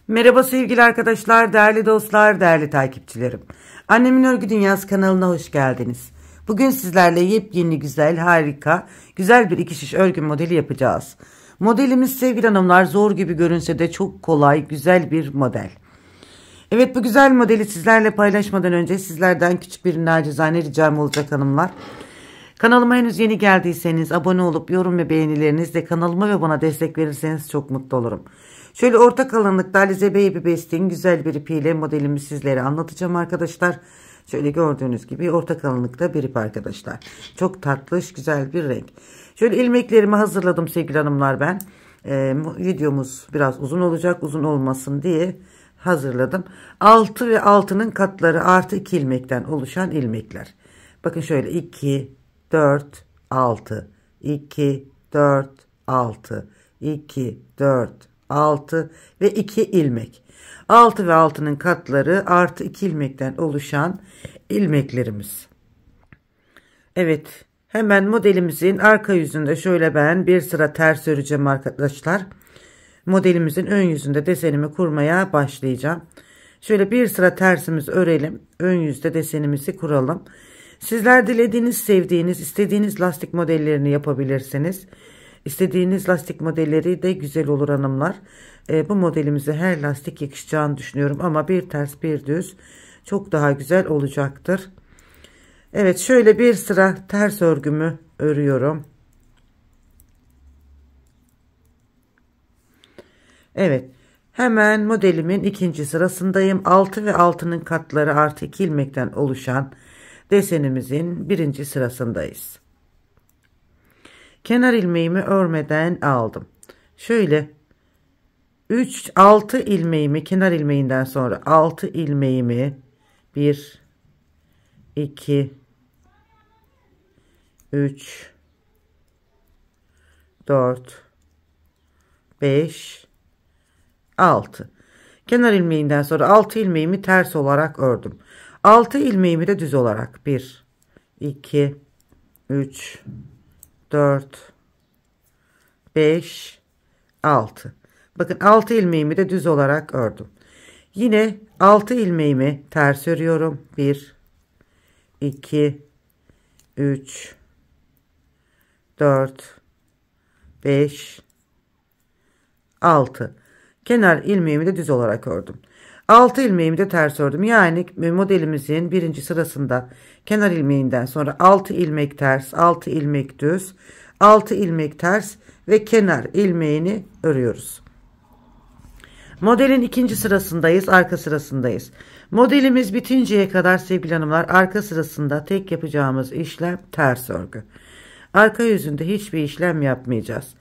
Merhaba sevgili arkadaşlar, değerli dostlar, değerli takipçilerim. Annemin Örgü Dünyası kanalına hoş geldiniz. Bugün sizlerle yepyeni, güzel, harika, güzel bir iki şiş örgü modeli yapacağız. Modelimiz sevgili hanımlar zor gibi görünse de çok kolay, güzel bir model. Evet, bu güzel modeli sizlerle paylaşmadan önce sizlerden küçük bir nacizane ricam olacak hanımlar. Kanalıma henüz yeni geldiyseniz abone olup yorum ve beğenilerinizle kanalıma ve bana destek verirseniz çok mutlu olurum. Şöyle orta kalınlıkta Alize Baby Best'in güzel bir ipiyle modelimi sizlere anlatacağım arkadaşlar. Şöyle gördüğünüz gibi orta kalınlıkta bir ip arkadaşlar. Çok tatlış, güzel bir renk. Şöyle ilmeklerimi hazırladım sevgili hanımlar ben. Videomuz biraz uzun olacak, uzun olmasın diye hazırladım. 6 ve 6'nın katları artı 2 ilmekten oluşan ilmekler. Bakın şöyle 2, 4, 6, 2, 4, 6, 2, 4, 6 ve 2 ilmek. 6 ve 6'nın katları artı 2 ilmekten oluşan ilmeklerimiz. Evet, hemen modelimizin arka yüzünde şöyle ben bir sıra ters öreceğim arkadaşlar. Modelimizin ön yüzünde desenimi kurmaya başlayacağım. Şöyle bir sıra tersimizi örelim. Ön yüzde desenimizi kuralım. Sizler dilediğiniz, sevdiğiniz, istediğiniz lastik modellerini yapabilirsiniz. İstediğiniz lastik modelleri de güzel olur hanımlar. Bu modelimize her lastik yakışacağını düşünüyorum. Ama bir ters bir düz çok daha güzel olacaktır. Evet, şöyle bir sıra ters örgümü örüyorum. Evet, hemen modelimin ikinci sırasındayım. 6 ve 6'nın katları artı 2 ilmekten oluşan desenimizin birinci sırasındayız. Kenar ilmeğimi örmeden aldım. Şöyle 6 ilmeğimi kenar ilmeğinden sonra 6 ilmeğimi 1 2 3 4 5 6 kenar ilmeğinden sonra 6 ilmeğimi ters olarak ördüm. 6 ilmeğimi de düz olarak 1 2 3 4 5 6. Bakın 6 ilmeğimi de düz olarak ördüm. Yine 6 ilmeğimi ters örüyorum. 1 2 3 4 5 6. Kenar ilmeğimi de düz olarak ördüm. 6 ilmeğimi de ters ördüm. Yani modelimizin birinci sırasında kenar ilmeğinden sonra 6 ilmek ters, 6 ilmek düz, 6 ilmek ters ve kenar ilmeğini örüyoruz. Modelin ikinci sırasındayız, arka sırasındayız. Modelimiz bitinceye kadar sevgili hanımlar arka sırasında tek yapacağımız işlem ters örgü. Arka yüzünde hiçbir işlem yapmayacağız.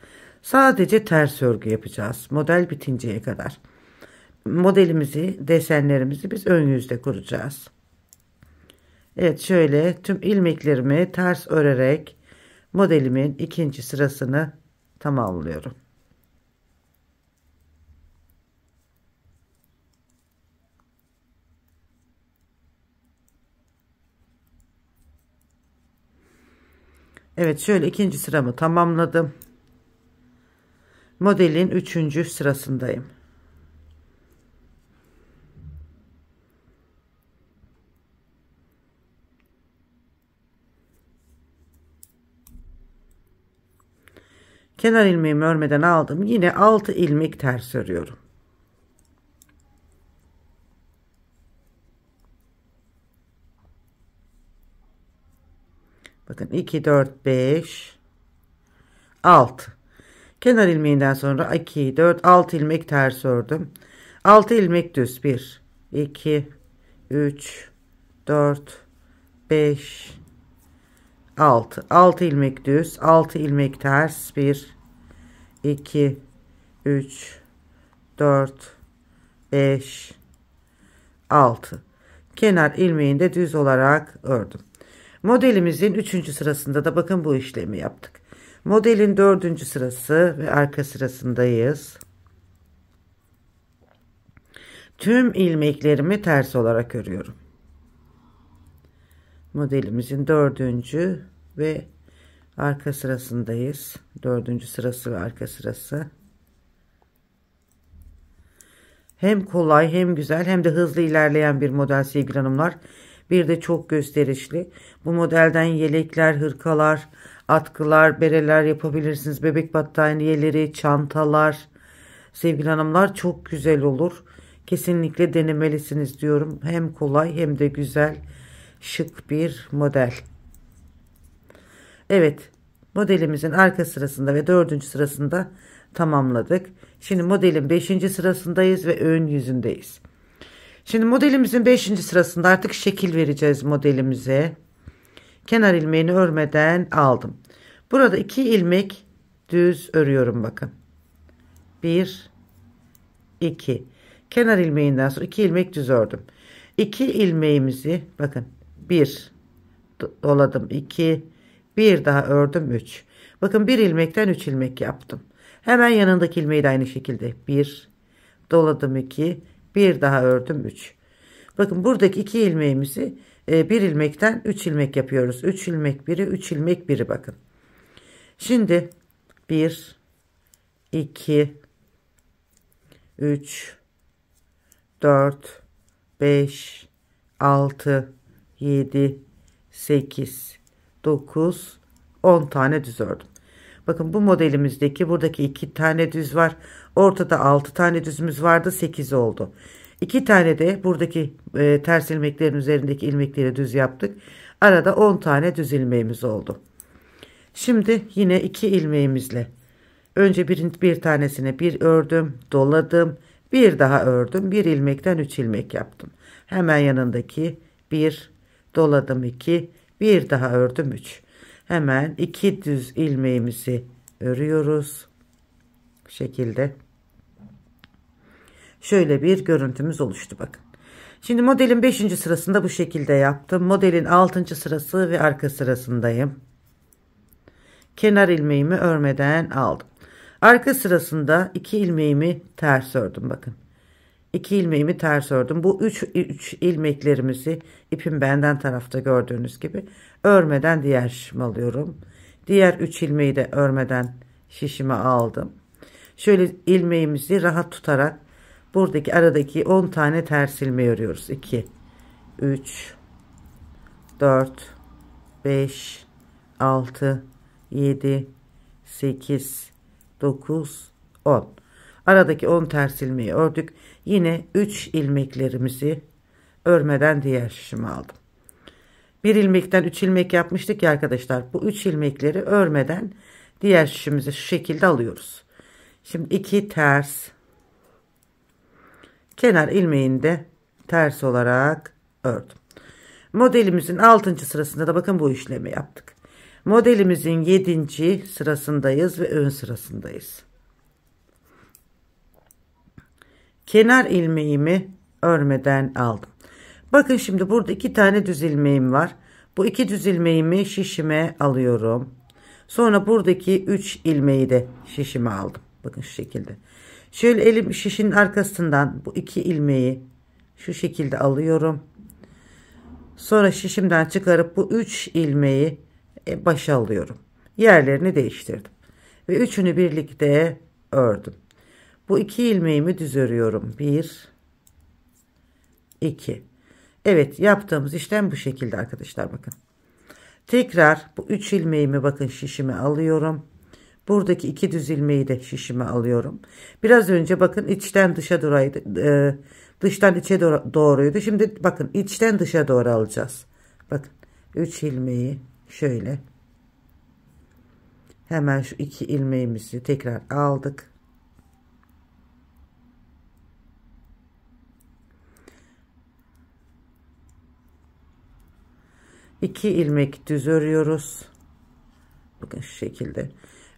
Sadece ters örgü yapacağız model bitinceye kadar. Modelimizi, desenlerimizi biz ön yüzde kuracağız. Evet, şöyle tüm ilmeklerimi ters örerek modelimin ikinci sırasını tamamlıyorum. Evet, şöyle ikinci sıramı tamamladım. Modelin üçüncü sırasındayım. Kenar ilmeğimi örmeden aldım. Yine 6 ilmek ters örüyorum. Bakın 2 4 5 6. Kenar ilmeğinden sonra 2 4 6 ilmek ters ördüm. 6 ilmek düz. 1 2 3 4 5 6. 6 ilmek düz, 6 ilmek ters. 1 2 3 4 5 6. Kenar ilmeğini de düz olarak ördüm. Modelimizin 3. sırasında da bakın bu işlemi yaptık. Modelin 4. sırası ve arka sırasındayız. Tüm ilmeklerimi ters olarak örüyorum. Modelimizin 4. ve arka sırasındayız. 4. sırası ve arka sırası. Hem kolay hem güzel hem de hızlı ilerleyen bir model sevgili hanımlar. Bir de çok gösterişli. Bu modelden yelekler, hırkalar, atkılar, bereler yapabilirsiniz. Bebek battaniyeleri, çantalar. Sevgili hanımlar çok güzel olur. Kesinlikle denemelisiniz diyorum. Hem kolay hem de güzel, şık bir model. Evet, modelimizin arka sırasında ve 4. sırasında tamamladık. Şimdi modelin 5. sırasındayız ve ön yüzündeyiz. Şimdi modelimizin 5. sırasında artık şekil vereceğiz modelimize. Kenar ilmeğini örmeden aldım. Burada 2 ilmek düz örüyorum bakın. 1 2. Kenar ilmeğinden sonra 2 ilmek düz ördüm. 2 ilmeğimizi bakın 1 doladım, 2 bir daha ördüm, 3. Bakın 1 ilmekten 3 ilmek yaptım. Hemen yanındaki ilmeği de aynı şekilde 1 doladım, 2 bir daha ördüm, 3. Bakın buradaki 2 ilmeğimizi 1 ilmekten 3 ilmek yapıyoruz. 3 ilmek biri, 3 ilmek biri bakın. Şimdi 1 2 3 4 5 6 7 8 9 10 tane düz ördüm. Bakın bu modelimizdeki buradaki 2 tane düz var. Ortada 6 tane düzümüz vardı. 8 oldu. 2 tane de buradaki ters ilmeklerin üzerindeki ilmekleri düz yaptık. Arada 10 tane düz ilmeğimiz oldu. Şimdi yine 2 ilmeğimizle önce bir tanesine bir ördüm, doladım, bir daha ördüm, 1 ilmekten 3 ilmek yaptım. Hemen yanındaki 1 doladım, 2 bir daha ördüm, 3. Hemen 2 düz ilmeğimizi örüyoruz. Bu şekilde. Şöyle bir görüntümüz oluştu bakın. Şimdi modelin 5. sırasında bu şekilde yaptım. Modelin 6. sırası ve arka sırasındayım. Kenar ilmeğimi örmeden aldım. Arka sırasında 2 ilmeğimi ters ördüm bakın. 2 ilmeğimi ters ördüm. Bu 3 ilmeklerimizi ipim benden tarafta gördüğünüz gibi örmeden diğer şişime alıyorum. Diğer 3 ilmeği de örmeden şişime aldım. Şöyle ilmeğimizi rahat tutarak buradaki aradaki 10 tane ters ilmeği örüyoruz. 2 3 4 5 6 7 8 9 10. Aradaki 10 ters ilmeği ördük. Yine 3 ilmeklerimizi örmeden diğer şişime aldım. Bir ilmekten 3 ilmek yapmıştık ya arkadaşlar. Bu 3 ilmekleri örmeden diğer şişimizi şu şekilde alıyoruz. Şimdi 2 ters, kenar ilmeğini de ters olarak ördüm. Modelimizin 6. sırasında da bakın bu işlemi yaptık. Modelimizin 7. sırasındayız ve ön sırasındayız. Kenar ilmeğimi örmeden aldım. Bakın şimdi burada 2 tane düz ilmeğim var. Bu 2 düz ilmeğimi şişime alıyorum. Sonra buradaki 3 ilmeği de şişime aldım. Bakın şu şekilde. Şöyle elim şişin arkasından bu 2 ilmeği şu şekilde alıyorum. Sonra şişimden çıkarıp bu 3 ilmeği başa alıyorum. Yerlerini değiştirdim. Ve üçünü birlikte ördüm. Bu 2 ilmeğimi düz örüyorum. 1 2. Evet, yaptığımız işlem bu şekilde arkadaşlar bakın. Tekrar bu 3 ilmeğimi bakın şişime alıyorum. Buradaki 2 düz ilmeği de şişime alıyorum. Biraz önce bakın içten dışa doğruydu. Dıştan içe doğruydu. Şimdi bakın içten dışa doğru alacağız. Bakın 3 ilmeği şöyle. Hemen şu 2 ilmeğimizi tekrar aldık. İki ilmek düz örüyoruz. Bakın şu şekilde.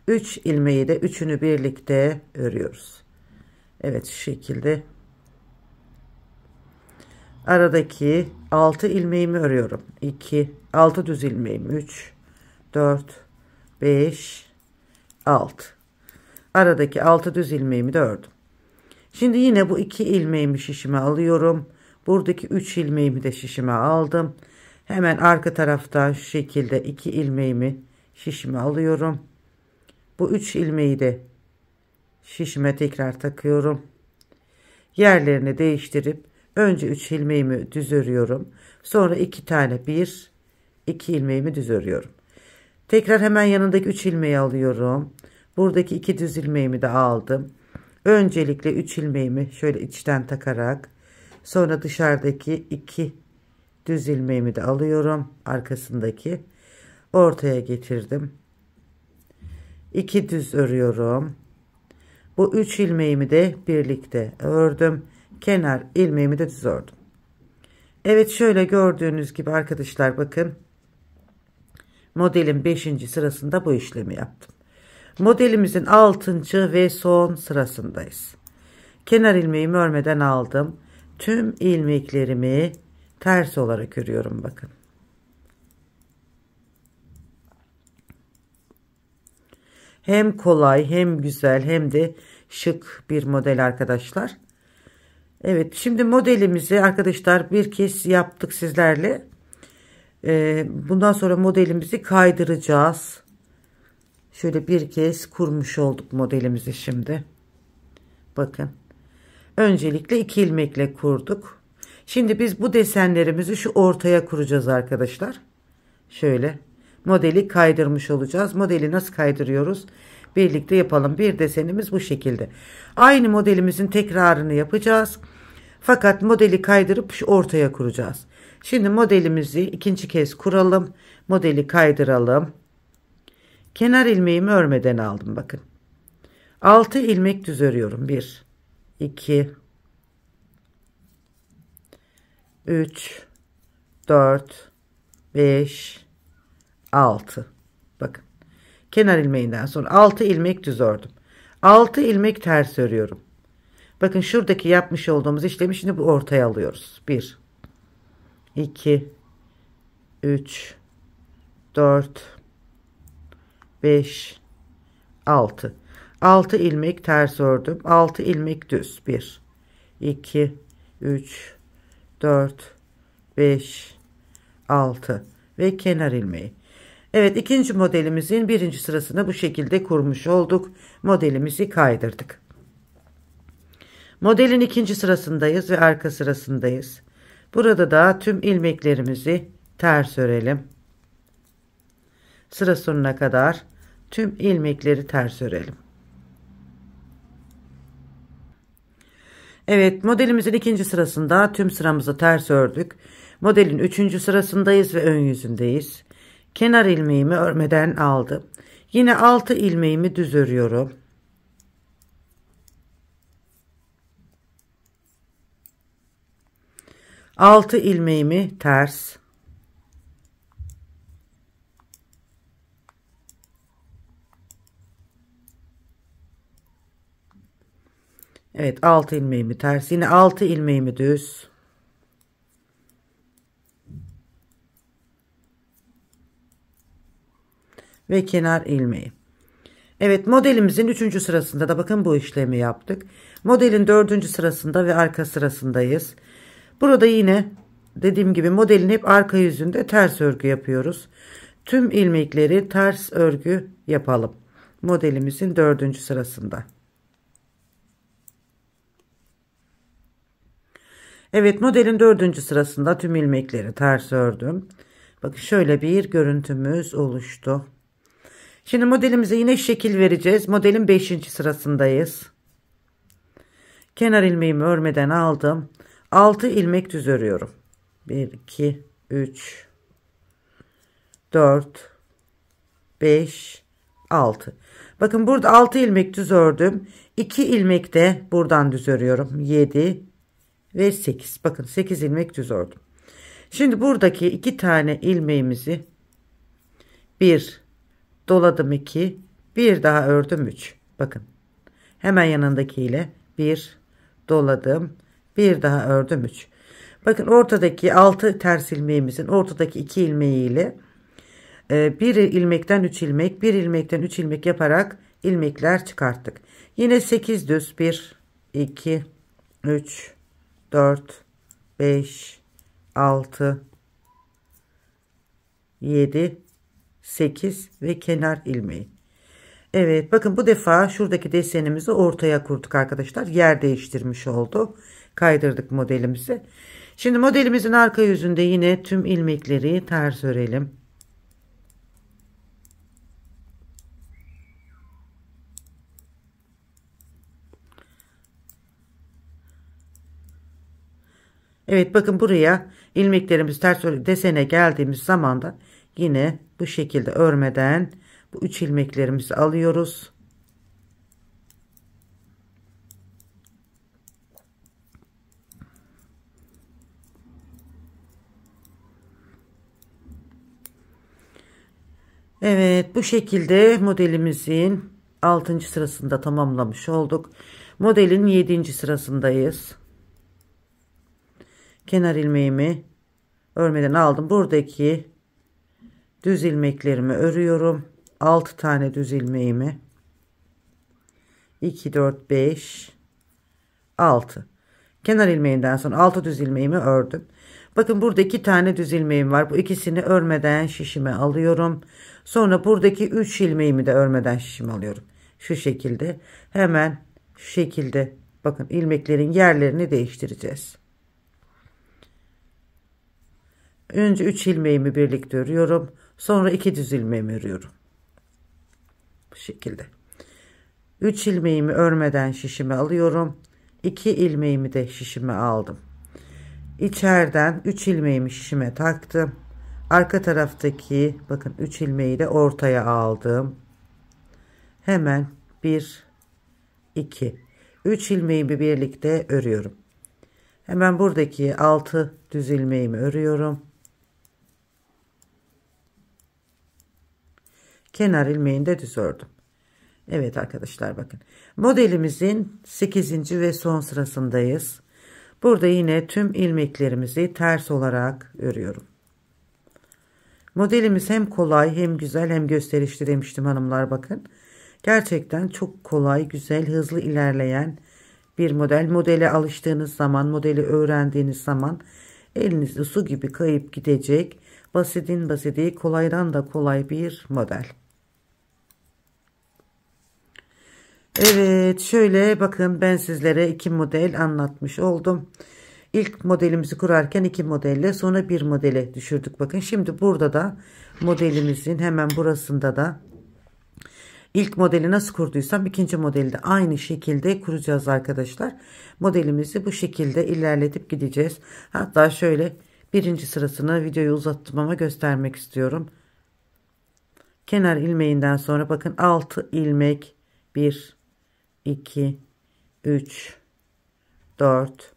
3 ilmeği de üçünü birlikte örüyoruz. Evet şu şekilde. Aradaki 6 ilmeğimi örüyorum. 2 6 düz ilmeğim 3 4 5 6. Aradaki 6 düz ilmeğimi de ördüm. Şimdi yine bu 2 ilmeğimi şişime alıyorum. Buradaki 3 ilmeğimi de şişime aldım. Hemen arka taraftan şu şekilde 2 ilmeğimi şişime alıyorum. Bu 3 ilmeği de şişime tekrar takıyorum. yerlerini değiştirip önce 3 ilmeğimi düz örüyorum. Sonra 2 tane 1 2 ilmeğimi düz örüyorum. Tekrar hemen yanındaki 3 ilmeği alıyorum. Buradaki 2 düz ilmeğimi de aldım. Öncelikle 3 ilmeğimi şöyle içten takarak, sonra dışarıdaki 2 düz ilmeğimi de alıyorum. Arkasındaki ortaya getirdim. 2 düz örüyorum. Bu 3 ilmeğimi de birlikte ördüm. Kenar ilmeğimi de düz ördüm. Evet, şöyle gördüğünüz gibi arkadaşlar, bakın. Modelin 5. sırasında bu işlemi yaptım. Modelimizin 6. ve son sırasındayız. Kenar ilmeğimi örmeden aldım. Tüm ilmeklerimi ters olarak örüyorum, bakın. Hem kolay, hem güzel, hem de şık bir model arkadaşlar. Evet, şimdi modelimizi arkadaşlar bir kez yaptık sizlerle. Bundan sonra modelimizi kaydıracağız. Şöyle bir kez kurmuş olduk modelimizi şimdi. Bakın. Öncelikle 2 ilmekle kurduk. Şimdi biz bu desenlerimizi şu ortaya kuracağız arkadaşlar. Şöyle modeli kaydırmış olacağız. Modeli nasıl kaydırıyoruz? Birlikte yapalım. Bir desenimiz bu şekilde. Aynı modelimizin tekrarını yapacağız. Fakat modeli kaydırıp şu ortaya kuracağız. Şimdi modelimizi ikinci kez kuralım. Modeli kaydıralım. Kenar ilmeğimi örmeden aldım, bakın. 6 ilmek düz örüyorum. 1 2 3 4 5 6. Bakın. Kenar ilmeğinden sonra 6 ilmek düz ördüm. 6 ilmek ters örüyorum. Bakın, şuradaki yapmış olduğumuz işlemi şimdi bu ortaya alıyoruz. 1 2 3 4 5 6. 6 ilmek ters ördüm. 6 ilmek düz. 1 2 3 4 5 6 ve kenar ilmeği. Evet, ikinci modelimizin 1. sırasını bu şekilde kurmuş olduk. Modelimizi kaydırdık. Modelin 2. sırasındayız ve arka sırasındayız. Burada da tüm ilmeklerimizi ters örelim. Sıra sonuna kadar tüm ilmekleri ters örelim. Evet, modelimizin 2. sırasında tüm sıramızı ters ördük. Modelin 3. sırasındayız ve ön yüzündeyiz. Kenar ilmeğimi örmeden aldım. Yine 6 ilmeğimi düz örüyorum. Altı ilmeğimi ters. Evet, 6 ilmeğimi ters. Yine 6 ilmeğimi düz. Ve kenar ilmeği. Evet, modelimizin 3. sırasında da bakın bu işlemi yaptık. Modelin 4. sırasında ve arka sırasındayız. Burada yine dediğim gibi modelin hep arka yüzünde ters örgü yapıyoruz. Tüm ilmekleri ters örgü yapalım. Modelimizin 4. sırasında. Evet, modelin 4. sırasında tüm ilmekleri ters ördüm. Bakın, şöyle bir görüntümüz oluştu. Şimdi modelimize yine şekil vereceğiz. Modelin 5. sırasındayız. Kenar ilmeğimi örmeden aldım. 6 ilmek düz örüyorum. 1 2 3 4 5 6. Bakın, burada 6 ilmek düz ördüm. 2 ilmek de buradan düz örüyorum. 7 ve 8. Bakın, 8 ilmek düz ördüm. Şimdi buradaki 2 tane ilmeğimizi bir doladım, 2 bir daha ördüm, 3. Bakın, hemen yanındaki ile bir doladım, bir daha ördüm, 3. Bakın, ortadaki 6 ters ilmeğimizin ortadaki 2 ilmeği ile bir ilmekten 3 ilmek, bir ilmekten 3 ilmek yaparak ilmekler çıkarttık. Yine 8 düz, 1 2 3 4 5 6 7 8 ve kenar ilmeği. Evet, bakın bu defa şuradaki desenimizi ortaya kurduk arkadaşlar. Yer değiştirmiş oldu. Kaydırdık modelimizi. Şimdi modelimizin arka yüzünde yine tüm ilmekleri ters örelim. Evet, bakın buraya ilmeklerimiz ters desene geldiğimiz zaman da yine bu şekilde örmeden bu 3 ilmeklerimizi alıyoruz. Evet, bu şekilde modelimizin 6. sırasında tamamlamış olduk. Modelin 7. sırasındayız. Kenar ilmeğimi örmeden aldım. Buradaki düz ilmeklerimi örüyorum. 6 tane düz ilmeğimi 2 4 5 6 kenar ilmeğinden sonra 6 düz ilmeğimi ördüm. Bakın burada 2 tane düz ilmeğim var. Bu ikisini örmeden şişime alıyorum. Sonra buradaki 3 ilmeğimi de örmeden şişime alıyorum. Şu şekilde hemen şu şekilde bakın ilmeklerin yerlerini değiştireceğiz. Önce 3 ilmeğimi birlikte örüyorum. Sonra 2 düz ilmeğimi örüyorum. Bu şekilde. 3 ilmeğimi örmeden şişime alıyorum. 2 ilmeğimi de şişime aldım. İçeriden 3 ilmeğimi şişime taktım. Arka taraftaki bakın 3 ilmeği de ortaya aldım. Hemen 1 2 3 ilmeğimi birlikte örüyorum. Hemen buradaki 6 düz ilmeğimi örüyorum. Kenar ilmeğini de düz ördüm. Evet arkadaşlar, bakın modelimizin 8. ve son sırasındayız. Burada yine tüm ilmeklerimizi ters olarak örüyorum. Modelimiz hem kolay hem güzel hem gösterişli demiştim hanımlar, bakın. Gerçekten çok kolay, güzel, hızlı ilerleyen bir model. Modele alıştığınız zaman, modeli öğrendiğiniz zaman elinizde su gibi kayıp gidecek. Basitin basiti, kolaydan da kolay bir model. Evet, şöyle bakın ben sizlere 2 model anlatmış oldum. İlk modelimizi kurarken 2 modelle sonra 1 modele düşürdük. Bakın şimdi burada da modelimizin hemen burasında da ilk modeli nasıl kurduysam ikinci modeli de aynı şekilde kuracağız arkadaşlar. Modelimizi bu şekilde ilerletip gideceğiz. Hatta şöyle birinci sırasını videoyu uzattım ama göstermek istiyorum. Kenar ilmeğinden sonra bakın 6 ilmek 1 2 3 4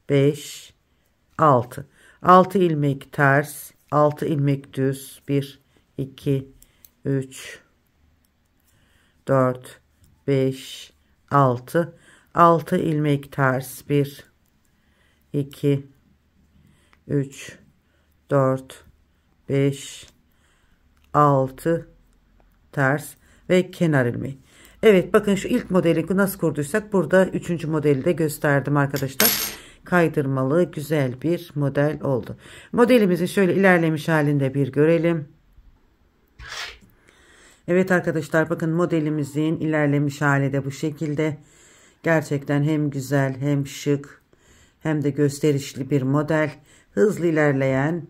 5 6 6 ilmek ters, 6 ilmek düz, 1 2 3 4 5 6 6 ilmek ters, 1 2 3 4 5 6 ters ve kenar ilmeği. Evet, bakın şu ilk modeli nasıl kurduysak burada 3. modeli de gösterdim arkadaşlar. Kaydırmalı güzel bir model oldu. Modelimizi şöyle ilerlemiş halinde bir görelim. Evet arkadaşlar, bakın modelimizin ilerlemiş hali de bu şekilde. Gerçekten hem güzel hem şık hem de gösterişli bir model. Hızlı ilerleyen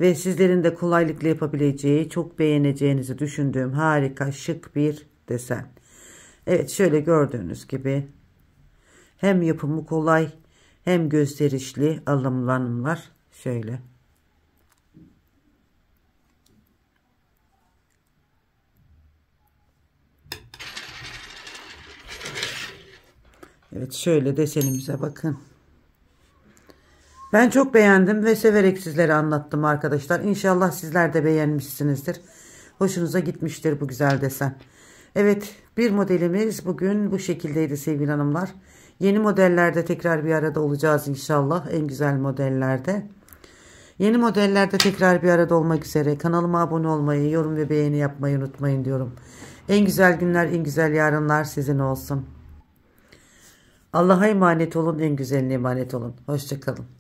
ve sizlerin de kolaylıkla yapabileceği, çok beğeneceğinizi düşündüğüm harika şık bir desen. Evet, şöyle gördüğünüz gibi hem yapımı kolay hem gösterişli alımlar şöyle. Evet, şöyle desenimize bakın. Ben çok beğendim ve severek sizlere anlattım arkadaşlar. İnşallah sizler de beğenmişsinizdir. Hoşunuza gitmiştir bu güzel desen. Evet, bir modelimiz bugün bu şekildeydi sevgili hanımlar. Yeni modellerde tekrar bir arada olacağız inşallah. En güzel modellerde. Yeni modellerde tekrar bir arada olmak üzere. Kanalıma abone olmayı, yorum ve beğeni yapmayı unutmayın diyorum. En güzel günler, en güzel yarınlar sizin olsun. Allah'a emanet olun, en güzeline emanet olun. Hoşça kalın.